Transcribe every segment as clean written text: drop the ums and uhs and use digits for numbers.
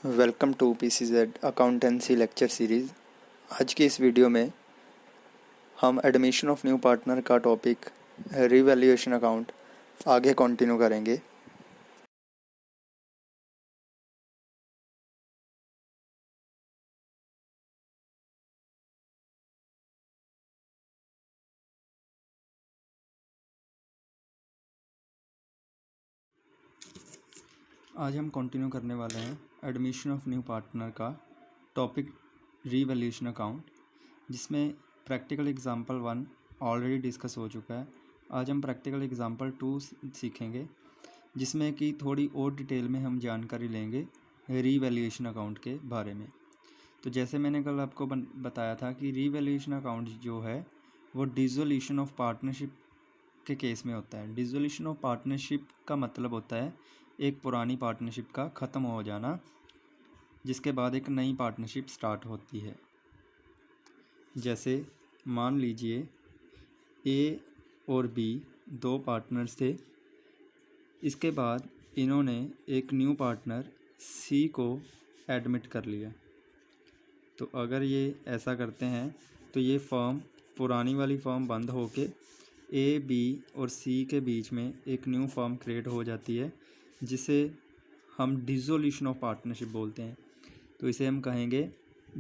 Welcome to PCZ accountancy lecture series. आज की इस वीडियो में हम एडमिशन ऑफ न्यू पार्टनर का टॉपिक रीवैल्यूएशन अकाउंट आगे कंटिन्यू करेंगे। आज हम कंटिन्यू करने वाले हैं एडमिशन ऑफ न्यू पार्टनर का टॉपिक रीवैल्यूएशन अकाउंट, जिसमें प्रैक्टिकल एग्जांपल 1 ऑलरेडी डिस्कस हो चुका है। आज हम प्रैक्टिकल एग्जांपल 2 सीखेंगे, जिसमें कि थोड़ी और डिटेल में हम जानकारी लेंगे रीवैल्यूएशन अकाउंट के बारे में। तो जैसे मैंने कल आपको बताया था कि रीवैल्यूएशन अकाउंट जो है वो डिसोल्यूशन ऑफ पार्टनरशिप के केस में होता है। डिसोल्यूशन ऑफ पार्टनरशिप का मतलब होता है एक पुरानी पार्टनरशिप का ख़त्म हो जाना, जिसके बाद एक नई पार्टनरशिप स्टार्ट होती है। जैसे मान लीजिए ए और बी दो पार्टनर्स थे, इसके बाद इन्होंने एक न्यू पार्टनर सी को एडमिट कर लिया। तो अगर ये ऐसा करते हैं तो ये फर्म, पुरानी वाली फर्म बंद होके ए, बी और सी के बीच में एक न्यू फर्म क्रिएट हो जाती है, जिसे हम डिसोल्यूशन ऑफ पार्टनरशिप बोलते हैं। तो इसे हम कहेंगे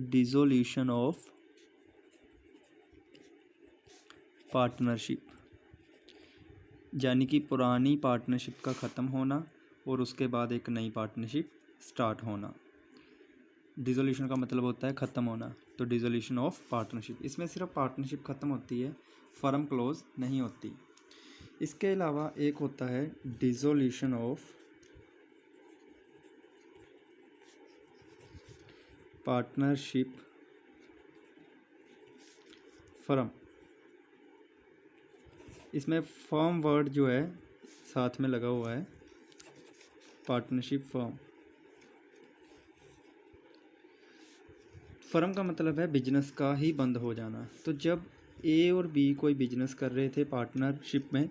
डिसोल्यूशन ऑफ पार्टनरशिप, यानी कि पुरानी पार्टनरशिप का ख़त्म होना और उसके बाद एक नई पार्टनरशिप स्टार्ट होना। डिसोल्यूशन का मतलब होता है ख़त्म होना, तो डिसोल्यूशन ऑफ पार्टनरशिप, इसमें सिर्फ पार्टनरशिप ख़त्म होती है, फर्म क्लोज नहीं होती। इसके अलावा एक होता है डिसोल्यूशन ऑफ पार्टनरशिप फर्म। इसमें फर्म वर्ड जो है साथ में लगा हुआ है, पार्टनरशिप फर्म। फर्म का मतलब है बिजनेस का ही बंद हो जाना। तो जब ए और बी कोई बिजनेस कर रहे थे पार्टनरशिप में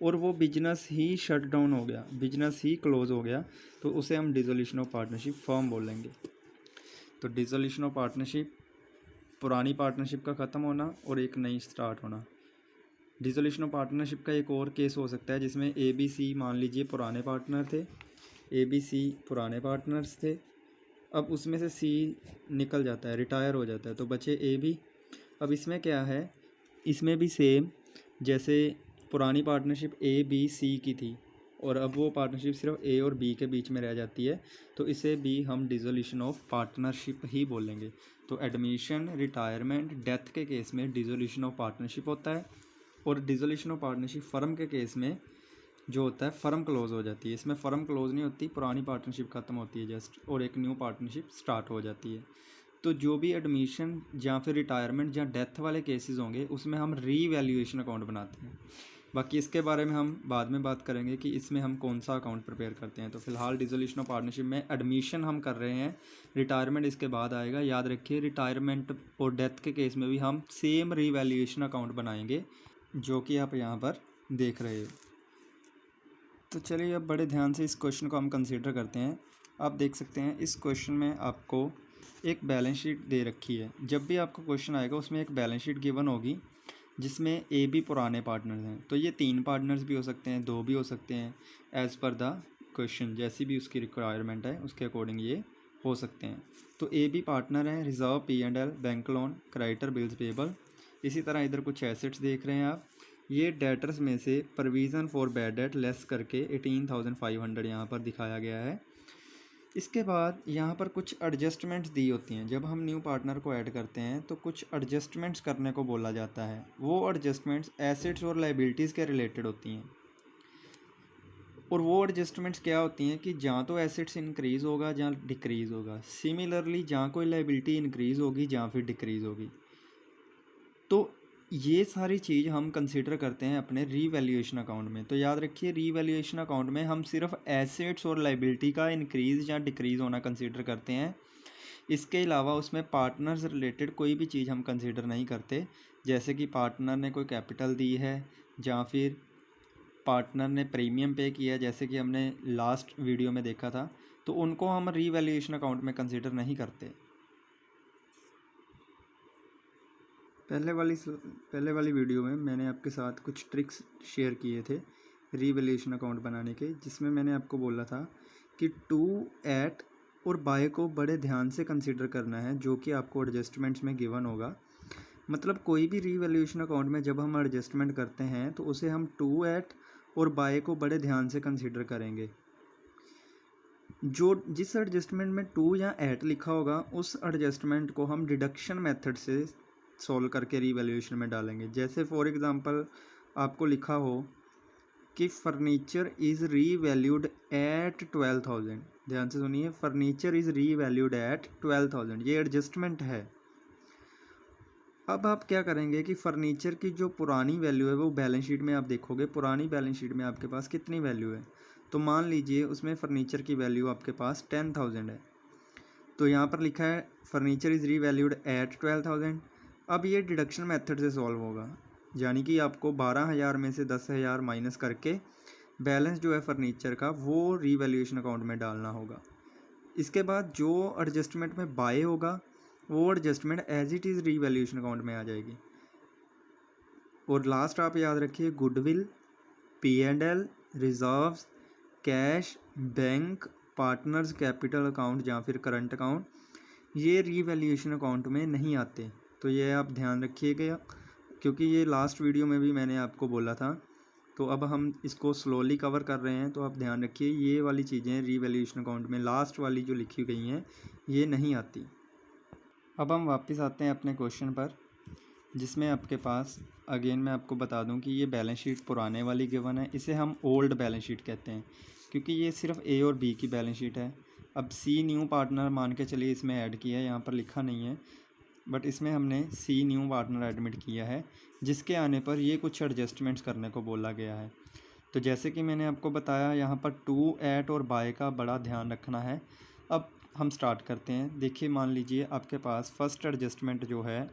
और वो बिजनेस ही शट डाउन हो गया, बिजनेस ही क्लोज हो गया, तो उसे हम डिसोल्यूशन ऑफ पार्टनरशिप फर्म बोलेंगे। तो डिसोल्यूशन ऑफ पार्टनरशिप, पुरानी पार्टनरशिप का ख़त्म होना और एक नई स्टार्ट होना। डिसोल्यूशन ऑफ पार्टनरशिप का एक और केस हो सकता है जिसमें ए बी सी, मान लीजिए पुराने पार्टनर थे, ए बी सी पुराने पार्टनर्स थे, अब उसमें से सी निकल जाता है, रिटायर हो जाता है, तो बचे ए बी। अब इसमें क्या है, इसमें भी सेम, जैसे पुरानी पार्टनरशिप ए बी सी की थी और अब वो पार्टनरशिप सिर्फ ए और बी के बीच में रह जाती है, तो इसे भी हम डिसोल्यूशन ऑफ पार्टनरशिप ही बोलेंगे। तो एडमिशन, रिटायरमेंट, डेथ के केस में डिसोल्यूशन ऑफ पार्टनरशिप होता है, और डिसोल्यूशन ऑफ पार्टनरशिप फर्म के केस में जो होता है फर्म क्लोज हो जाती है। इसमें फ़र्म क्लोज नहीं होती, पुरानी पार्टनरशिप ख़त्म होती है जस्ट, और एक न्यू पार्टनरशिप स्टार्ट हो जाती है। तो जो भी एडमिशन या फिर रिटायरमेंट या डेथ वाले केसेस होंगे उसमें हम रीवैल्यूएशन अकाउंट बनाते हैं। बाकी इसके बारे में हम बाद में बात करेंगे कि इसमें हम कौन सा अकाउंट प्रिपेयर करते हैं। तो फिलहाल डिसोल्यूशन ऑफ पार्टनरशिप में एडमिशन हम कर रहे हैं, रिटायरमेंट इसके बाद आएगा। याद रखिए, रिटायरमेंट और डेथ के केस में भी हम सेम रीवैल्यूएशन अकाउंट बनाएंगे, जो कि आप यहाँ पर देख रहे हो। तो चलिए अब बड़े ध्यान से इस क्वेश्चन को हम कंसीडर करते हैं। आप देख सकते हैं इस क्वेश्चन में आपको एक बैलेंस शीट दे रखी है। जब भी आपको क्वेश्चन आएगा उसमें एक बैलेंस शीट गिवन होगी जिसमें ए बी पुराने पार्टनर्स हैं। तो ये 3 पार्टनर्स भी हो सकते हैं, 2 भी हो सकते हैं, एज़ पर द क्वेश्चन, जैसी भी उसकी रिक्वायरमेंट है उसके अकॉर्डिंग ये हो सकते हैं। तो ए बी पार्टनर है, reserve, P&L, bank loan, creditor, bills payable. इसी तरह इधर कुछ एसेट्स देख रहे हैं आप। ये डेटर्स में से provision for bad date less करके 18,500 यहाँ पर दिखाया गया है। इसके बाद यहाँ पर कुछ एडजस्टमेंट्स दी होती हैं। जब हम न्यू पार्टनर को ऐड करते हैं तो कुछ एडजस्टमेंट्स करने को बोला जाता है। वो एडजस्टमेंट्स एसेट्स और लाइबिलिटीज़ के रिलेटेड होती हैं। और वो एडजस्टमेंट्स क्या होती हैं कि जहाँ तो एसेट्स इंक्रीज़ होगा जहाँ डिक्रीज़ होगा, सिमिलरली जहाँ कोई लाइबिलिटी इंक्रीज़ होगी जहाँ फिर डिक्रीज़ होगी। तो ये सारी चीज़ हम कंसीडर करते हैं अपने रीवैल्यूएशन अकाउंट में। तो याद रखिए, रीवैल्यूएशन अकाउंट में हम सिर्फ एसेट्स और लाइबिलिटी का इंक्रीज़ या डिक्रीज़ होना कंसीडर करते हैं। इसके अलावा उसमें पार्टनर से रिलेटेड कोई भी चीज़ हम कंसीडर नहीं करते, जैसे कि पार्टनर ने कोई कैपिटल दी है या फिर पार्टनर ने प्रीमियम पे किया, जैसे कि हमने लास्ट वीडियो में देखा था। तो उनको हम रीवैल्यूएशन अकाउंट में कंसिडर नहीं करते। पहले वाली वीडियो में मैंने आपके साथ कुछ ट्रिक्स शेयर किए थे रीवैल्यूएशन अकाउंट बनाने के, जिसमें मैंने आपको बोला था कि टू, एट और बाय को बड़े ध्यान से कंसिडर करना है, जो कि आपको एडजस्टमेंट्स में गिवन होगा। मतलब कोई भी रीवैल्यूएशन अकाउंट में जब हम एडजस्टमेंट करते हैं तो उसे हम टू, एट और बाय को बड़े ध्यान से कंसिडर करेंगे। जो जिस एडजस्टमेंट में टू या एट लिखा होगा उस एडजस्टमेंट को हम डिडक्शन मेथड से सॉल्व करके रीवैल्यूएशन में डालेंगे। जैसे फॉर एग्जांपल आपको लिखा हो कि फर्नीचर इज़ रीवैल्यूड एट 12,000। ध्यान से सुनिए, फर्नीचर इज़ रीवैल्यूड एट 12,000, ये एडजस्टमेंट है। अब आप क्या करेंगे कि फर्नीचर की जो पुरानी वैल्यू है वो बैलेंस शीट में आप देखोगे, पुरानी बैलेंस शीट में आपके पास कितनी वैल्यू है। तो मान लीजिए उसमें फर्नीचर की वैल्यू आपके पास 10,000 है, तो यहाँ पर लिखा है फर्नीचर इज़ रीवैल्यूड एट 12,000। अब ये डिडक्शन मेथड से सॉल्व होगा, यानी कि आपको 12,000 में से 10,000 माइनस करके बैलेंस जो है फर्नीचर का वो रीवैल्यूएशन अकाउंट में डालना होगा। इसके बाद जो एडजस्टमेंट में बाय होगा वो adjustment as it is revaluation account में आ जाएगी। और लास्ट आप याद रखिए, goodwill, P&L, reserves, cash, bank, partners capital account या फिर करंट अकाउंट, ये रीवैल्यूएशन अकाउंट में नहीं आते। तो ये आप ध्यान रखिएगा, क्योंकि ये लास्ट वीडियो में भी मैंने आपको बोला था। तो अब हम इसको स्लोली कवर कर रहे हैं, तो आप ध्यान रखिए ये वाली चीज़ें रीवैल्यूएशन अकाउंट में लास्ट वाली जो लिखी गई हैं ये नहीं आती। अब हम वापस आते हैं अपने क्वेश्चन पर, जिसमें आपके पास अगेन मैं आपको बता दूं कि ये बैलेंस शीट पुराने वाली गिवन है, इसे हम ओल्ड बैलेंस शीट कहते हैं, क्योंकि ये सिर्फ ए और बी की बैलेंस शीट है। अब सी न्यू पार्टनर मान के चलिए इसमें ऐड किया है, यहाँ पर लिखा नहीं है बट इसमें हमने सी न्यू पार्टनर एडमिट किया है, जिसके आने पर ये कुछ एडजस्टमेंट्स करने को बोला गया है। तो जैसे कि मैंने आपको बताया, यहाँ पर टू, एट और बाय का बड़ा ध्यान रखना है। अब हम स्टार्ट करते हैं। देखिए, मान लीजिए आपके पास फर्स्ट एडजस्टमेंट जो है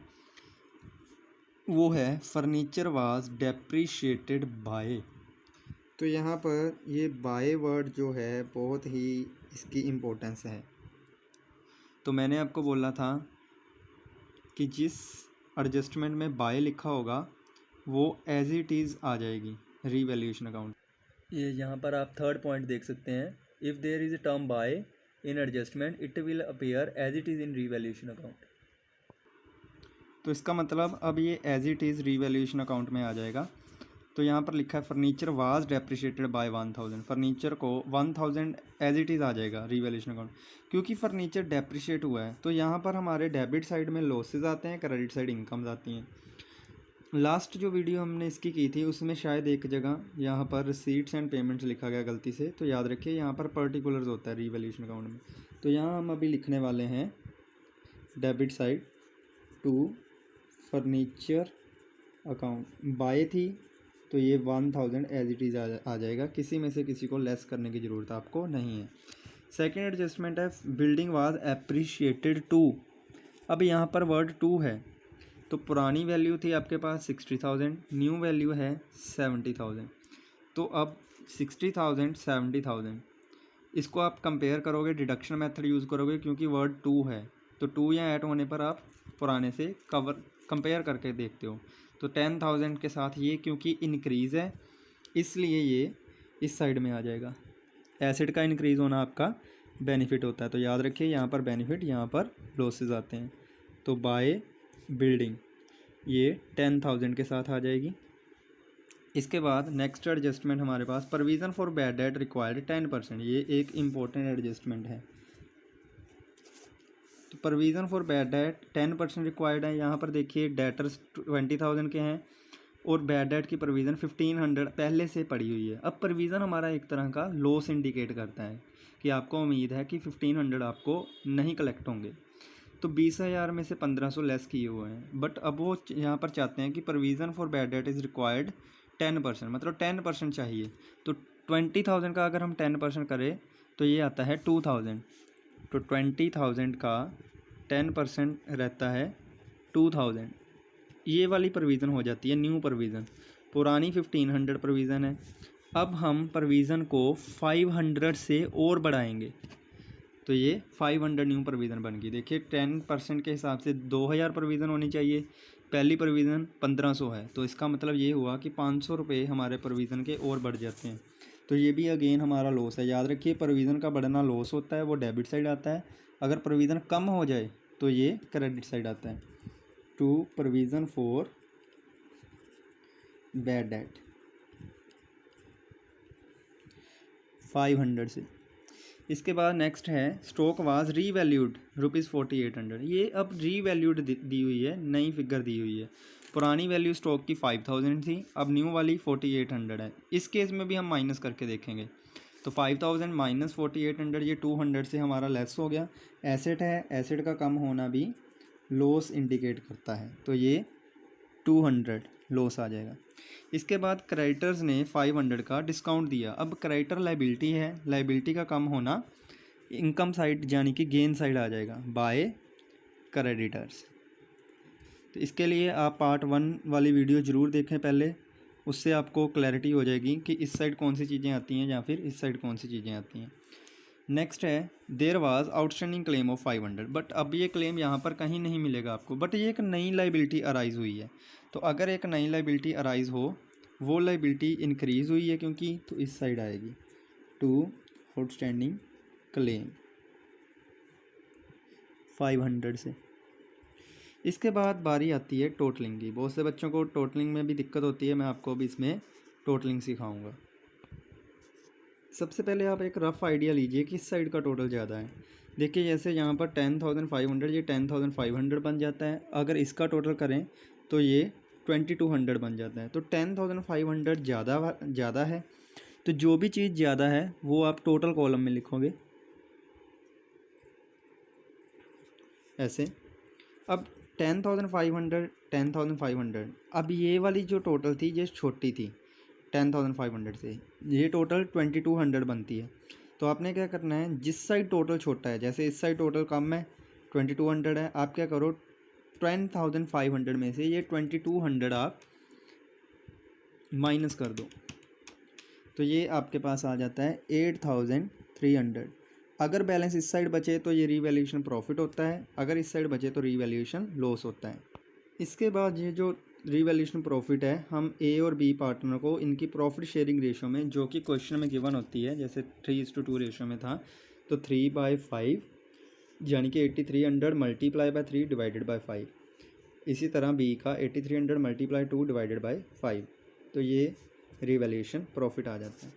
वो है फर्नीचर वाज डेप्रिशिएटेड बाय। तो यहाँ पर ये बाय वर्ड जो है बहुत ही इसकी इम्पोर्टेंस है। तो मैंने आपको बोला था कि जिस एडजस्टमेंट में बाय लिखा होगा वो एज इट इज़ आ जाएगी रीवैल्यूएशन अकाउंट। ये यहाँ पर आप थर्ड पॉइंट देख सकते हैं, if there is a term by in adjustment it will appear as it is in revaluation account. तो इसका मतलब अब ये as it is revaluation account में आ जाएगा। तो यहाँ पर लिखा है furniture was depreciated by 1,000, furniture को 1,000 एज इट इज़ आ जाएगा रीवैल्यूएशन अकाउंट, क्योंकि फर्नीचर डेप्रिशिएट हुआ है। तो यहाँ पर हमारे डेबिट साइड में लॉसेज आते हैं, क्रेडिट साइड इनकम्स आती हैं। लास्ट जो वीडियो हमने इसकी की थी उसमें शायद एक जगह यहाँ पर रिसीट्स एंड पेमेंट्स लिखा गया गलती से, तो याद रखिए यहाँ पर पर्टिकुलर्स होता है रीवैल्यूएशन अकाउंट में। तो यहाँ हम अभी लिखने वाले हैं debit side to furniture account, by थी तो ये 1,000 एज इट इज़ आ जाएगा, किसी में से किसी को लेस करने की ज़रूरत आपको नहीं है। सेकेंड एडजस्टमेंट है बिल्डिंग वाज एप्रिशिएटेड टू। अब यहाँ पर वर्ड टू है, तो पुरानी वैल्यू थी आपके पास 60,000, न्यू वैल्यू है 70,000। तो अब 60,000 70,000 इसको आप कंपेयर करोगे, डिडक्शन मेथड यूज़ करोगे, क्योंकि वर्ड टू है तो टू या ऐड होने पर आप पुराने से कंपेयर करके देखते हो। तो 10,000 के साथ ये क्योंकि इंक्रीज़ है इसलिए ये इस साइड में आ जाएगा। एसेट का इंक्रीज़ होना आपका बेनिफिट होता है, तो याद रखिए यहाँ पर बेनिफिट, यहाँ पर लॉसेज आते हैं। तो बाय बिल्डिंग ये 10,000 के साथ आ जाएगी। इसके बाद नेक्स्ट एडजस्टमेंट हमारे पास provision for bad debt required 10%, ये एक इम्पोर्टेंट एडजस्टमेंट है। तो provision for bad debt 10% required है। यहाँ पर देखिए डेटर्स 20,000 के हैं और बैड डेट की प्रोविज़न 1,500 पहले से पड़ी हुई है। अब प्रोविज़न हमारा एक तरह का लॉस इंडिकेट करता है कि आपको उम्मीद है कि 1,500 आपको नहीं कलेक्ट होंगे, तो 20,000 में से 1,500 लेस किए हुए हैं। बट अब वो यहाँ पर चाहते हैं कि provision for bad that is required 10%, मतलब 10% चाहिए। तो 20,000 का अगर हम 10% करें तो ये आता है 2,000। तो 20,000 का 10% रहता है 2,000, ये वाली प्रोविज़न हो जाती है न्यू प्रोविज़न। पुरानी 1,500 प्रोविज़न है। अब हम प्रोविज़न को 500 से और बढ़ाएंगे, तो ये 500 न्यू प्रोविज़न बन गई। देखिए 10% के हिसाब से 2000 प्रोविज़न होनी चाहिए, पहली प्रोविज़न 1500 है, तो इसका मतलब ये हुआ कि 500 रुपये हमारे प्रोविज़न के और बढ़ जाते हैं। तो ये भी अगेन हमारा लॉस है। याद रखिए प्रोविज़न का बढ़ना लॉस होता है, वो डेबिट साइड आता है। अगर प्रोविज़न कम हो जाए तो ये क्रेडिट साइड आता है। To provision for bad debt 500 से। इसके बाद नेक्स्ट है स्टॉक वाज रीवैल्यूड ₹4800। ये अब रीवैल्यूड दी हुई है, नई फिगर दी हुई है। पुरानी वैल्यू स्टॉक की 5000 थी, अब न्यू वाली 4800 है। इस केस में भी हम माइनस करके देखेंगे। तो 5000 माइनस 4800, ये 200 से हमारा लेस हो गया। एसेट है, एसेट का कम होना भी लॉस इंडिकेट करता है, तो ये 200 लॉस आ जाएगा। इसके बाद क्रेडिटर्स ने 500 का डिस्काउंट दिया। अब क्रेडिटर लाइबिलिटी है, लाइबिलिटी का कम होना इनकम साइड यानी कि गेन साइड आ जाएगा बाय क्रेडिटर्स। तो इसके लिए आप पार्ट 1 वाली वीडियो ज़रूर देखें पहले, उससे आपको क्लैरिटी हो जाएगी कि इस साइड कौन सी चीज़ें आती हैं या फिर इस साइड कौन सी चीज़ें आती हैं। नेक्स्ट है there was outstanding claim of 500, but अब ये क्लेम यहाँ पर कहीं नहीं मिलेगा आपको, बट ये एक नई लाइबिलिटी अराइज हुई है। तो अगर एक नई लाइबिलिटी अराइज हो, वो लाइबिलिटी इंक्रीज़ हुई है क्योंकि, तो इस साइड आएगी टू आउटस्टैंडिंग क्लेम 500 से। इसके बाद बारी आती है टोटलिंग की। बहुत से बच्चों को टोटलिंग में भी दिक्कत होती है, मैं आपको भी इसमें टोटलिंग सिखाऊंगा। सबसे पहले आप एक रफ़ आइडिया लीजिए किस साइड का टोटल ज़्यादा है। देखिए जैसे यहाँ पर 10,500, ये 10,500 बन जाता है। अगर इसका टोटल करें तो ये 2200 बन जाता है। तो 10,500 ज़्यादा है, तो जो भी चीज़ ज़्यादा है वो आप टोटल कॉलम में लिखोगे ऐसे। अब 10,500, अब ये वाली जो टोटल थी ये छोटी थी 10,500 से, ये टोटल 2200 बनती है। तो आपने क्या करना है, जिस साइड टोटल छोटा है, जैसे इस साइड टोटल कम है 2200 है, आप क्या करो 10,500 में से ये 2200 आप माइनस कर दो, तो ये आपके पास आ जाता है 8,300। अगर बैलेंस इस साइड बचे तो ये रीवैल्यूएशन प्रॉफिट होता है, अगर इस साइड बचे तो रीवैल्यूएशन लॉस होता है। इसके बाद ये जो रीवैल्यूएशन प्रॉफिट है, हम ए और बी पार्टनर को इनकी प्रॉफिट शेयरिंग रेशो में, जो कि क्वेश्चन में गिवन होती है, जैसे 3:2 रेशो में था, तो 3/5 यानी कि 8300 मल्टीप्लाई बाय 3 डिवाइडेड बाय 5। इसी तरह बी का 8300 मल्टीप्लाई 2 डिवाइडेड बाय 5, तो ये रीवैल्यूएशन प्रॉफिट आ जाता है।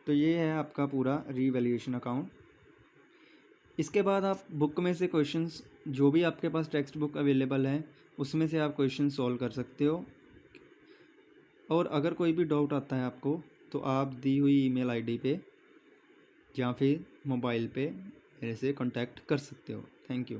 तो ये है आपका पूरा रीवैल्यूएशन अकाउंट। इसके बाद आप बुक में से क्वेश्चंस, जो भी आपके पास टेक्स्ट बुक अवेलेबल है उसमें से आप क्वेश्चन सॉल्व कर सकते हो। और अगर कोई भी डाउट आता है आपको, तो आप दी हुई ईमेल आईडी पे या फिर मोबाइल पे मेरे से कांटेक्ट कर सकते हो। Thank you.